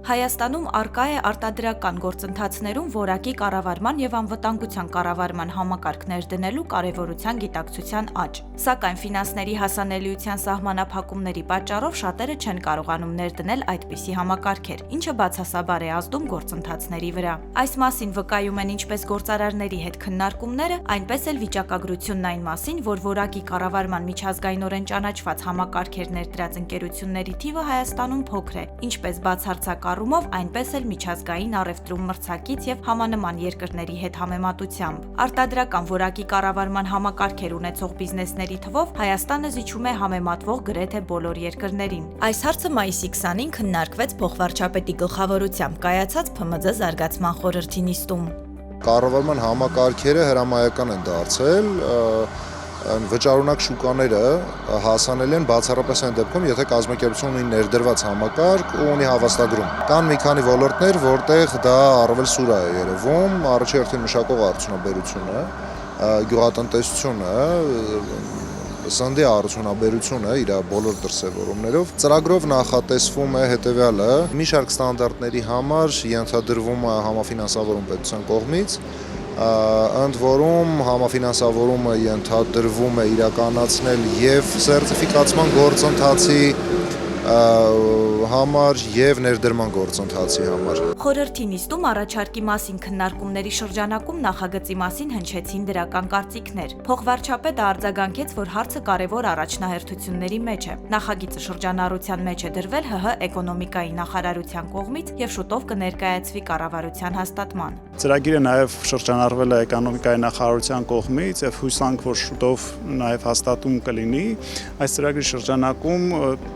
Հայաստանում առկա է արտադրական գործընթացներում որակի կառավարման եւ անվտանգության կառավարման համակարգներ դնելու կարեւորության գիտակցության աճ։ Սակայն ֆինանսների հասանելիության սահմանափակումների պատճառով շատերը չեն կարողանում ներդնել այդպիսի համակարգեր, ինչը բացասաբար է ազդում գործընթացների վրա։ Այս մասին վկայում են ինչպես գործարարների հետ քննարկումները, այնպես էլ վիճակագրությունն այն մասին, որ որակի կառավարման միջազգայինորեն ճանաչված համակարգեր ներդրած ընկերությունների թիվը Հայաստանում փոքր է, ինչպես բացարձակ առումով, այնպես էլ միջազգային առևտրում մրցակից եւ համանման երկրների հետ համեմատությամբ։ Արտադրական որակի կառավարման համակարգեր ունեցող բիզնեսների թվով Հայաստանը զիջում է համեմատվող գրեթե բոլոր երկրներին։ Այս հարցը մայիսի 20-ին քննարկվեց փոխվարչապետի գլխավորությամբ կայացած ՓՄԶ զարգացման խորհրդի նիստում։ Կառավարման համակարգերը հրամայական են դարձել, վճարունակ շուկաները հասանել են բացառապես այն դեպքում, եթե կազմակերպությունը ունի ներդրված համակարգ ու ունի հավաստագրում։ Կան մի քանի ոլորտներ, որտեղ դա առավել սուր է երևում, առաջի հերթին մշակող արդյունաբերությունը, գյուղատնտեսությունը, սննդի արդյունաբերությունը իր բոլոր դրսևորումներով։ Ծրագրով նախատեսվում է հետևյալը՝ մի շարք ստանդարտների համար ենթադրվում է համաֆինանսավորում պետության կողմից, ընդ որում համաֆինանսավորումը ենթադրվում է իրականացնել եւ սերտիֆիկացման գործընթացի համար եւ ներդրման գործընթացի համար։ Խորհրդի նիստում առաջարկի մասին քննարկումների շրջանակում նախագծի մասին հնչեցին դրական կարծիքներ։ Փոխվարչապետը արձագանքեց, որ հարցը կարևոր առաջնահերթությունների մեջ է։ Նախագիծը շրջանառության մեջ է դրվել ՀՀ էկոնոմիկայի նախարարության կողմից եւ շուտով կներկայացվի կառավարության հաստատման։ Ծրագիրը նաեւ շրջանառվել է էկոնոմիկայի նախարարության կողմից եւ հույսանք, որ շուտով նաեւ հաստատում կլինի։ Այս ծրագրի շրջանակում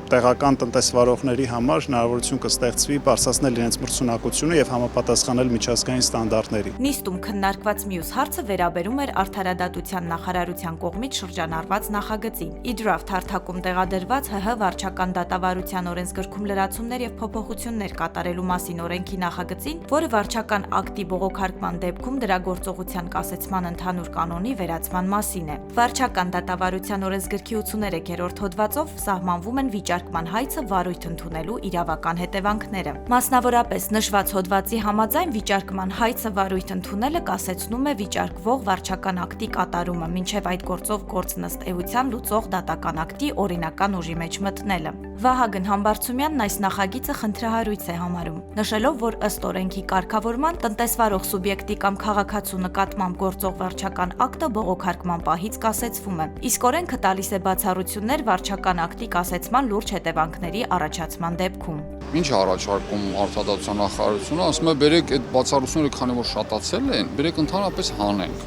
տեղական տնտեսվարողների համար հնարավորություն կստեղծվի բարձրացնել իրենց մրցունակությունը եւ համապատասխանել միջազգային ստանդարտներին։ Նիստում քննարկված մյուս հարցը վերաբերում էր Արդարադատության նախարարության կողմից շրջանառված նախագծին։ Իդրաֆտ հարթակում տեղադրված ՀՀ վարչական դատավարության օրենսգրքում լրացումներ եւ փոփոխություններ կատարելու մասին օրենքի նախագծին, որը վարչական ակտի բողոքարկման դեպքում դրա գործողության կասեցման ընդհանուր կանոնի վերացման մասին է։ Վարչական դատավարության օրենսգրքի 83-րդ հոդվածով սահմանվում են վիճարկման հայցը վարույթ ընդունելու իրավական հետևանքները։ Մասնավորապես նշված հոդվածի համաձայն վիճարկման հայցը վարույթ ընդունելը կասեցնում է վիճարկվող վարչական ակտի կատարումը, մինչև այդ գործով գործն ըստ էության լուծող դատական ակտի օրինական ուժի մեջ մտնելը։ Վահագն Համբարձումյանն այս նախագիծը խնդրահարույց է համարում, նշելով, որ ըստ օրենքի կարգավորման տնտեսվարող սուբյեկտի կամ քաղաքացու նկատմամբ գործող վարչական ակտը բողոքարկման պահից կասեցվում է, իսկ օրենքը տալիս է բացառություններ վարչական ակտի կասեցման լուրջ հետևանքների առաջացման դեպքում։ Ինչ առաջարկում Արդարադատության նախարարությունը, ասում է, բերեք այդ բացառությունները, քանի որ շատացել են, բերեք ընդհանրապես հանենք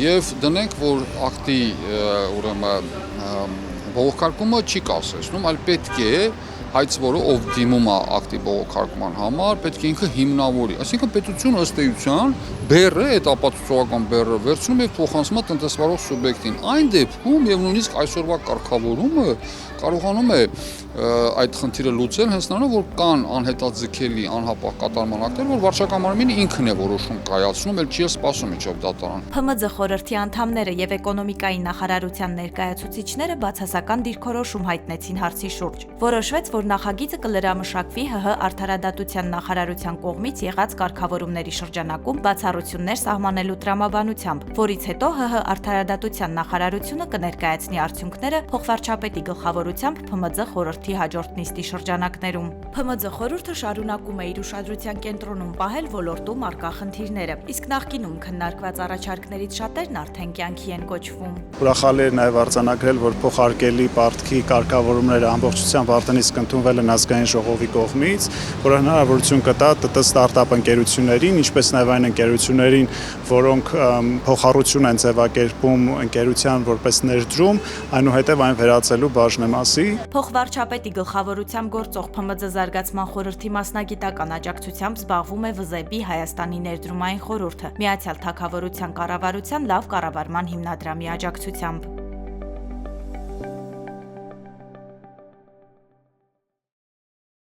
եւ դնենք, որ ակտի ուրեմն բողոքարկումը չի կասեցնում, այլ պետք է հայց, որը ով դիմում է ակտի բողոքարկման համար, պետք է ինքը հիմնավորի։ Այսինքն պետությունը ըստ էության բեռը, այդ ապացուցողական բեռը վերցնում եւ փոխանցում է տնտեսվարող սուբյեկտին։ Այն դեպքում եւ նույնիսկ այսօրվա կարգավորումը կարողանում է այդ խնդիրը լուծել հենց նրանով, որ կան անհետաձգելի անհապաղ կատարման ակտեր, որ վարչական մարմինը ինքն է որոշում կայացնում, էլ չի սպասում միջով դատարան։ ՓՄԶ խորհրդի անդամները եւ էկոնոմիկայի նախարարության ներկայացուցիչները բացասական դիրքորոշում հայտնեցին հարցի շուրջ։ Որոշվեց, որ նախագիծը կլրամշակվի ՀՀ Արդարադատության նախարարության կողմից եղած կարգավորումների շրջանակում բացառություններ սահմանելու տրամաբանությամբ, որից հետո ՀՀ Արդարադատության նախարարությունը կներկայացնի արդյունքները փոխվարչապետի գլխավորությամբ ՓՄԶ խորհրդի հաջորդ նիստի շրջանակներում։ ՓՄԶ խորհուրդը շարունակում է իր ուշադրության կենտրոնում պահել ոլորտում առկա խնդիրները, իսկ նախկինում քննարկված առաջարկներից շատերն արդեն կյանքի են կոչվում։ Ուրախալի է նաև արձանագրել, որ փոխարկելի պարտքի կարգավորումները ամբողջությամբ արդենից ընդունվել են ազգային ժողովի կողմից, որը հնարավորություն կտա ՏՏ ստարտափ ընկերություններին, ինչպես նաև այն ընկերություններին, որոնք փոխառություն են ձևակերպում ընկերության որպես ներդրում, այնուհետև այն վերածելու բաժնեմասի։ Փոխվարչապետի գլխավորությամբ գործող ՓՄԶ զարգացման խորհրդի մասնագիտական աջակցությամբ զբաղվում է ՎԶԵԲ-ի Հայաստանի ներդրումային խորհուրդը, Միացյալ Թագավորության կառավարության լավ կառավարման հիմնադրամի աջակցությամբ։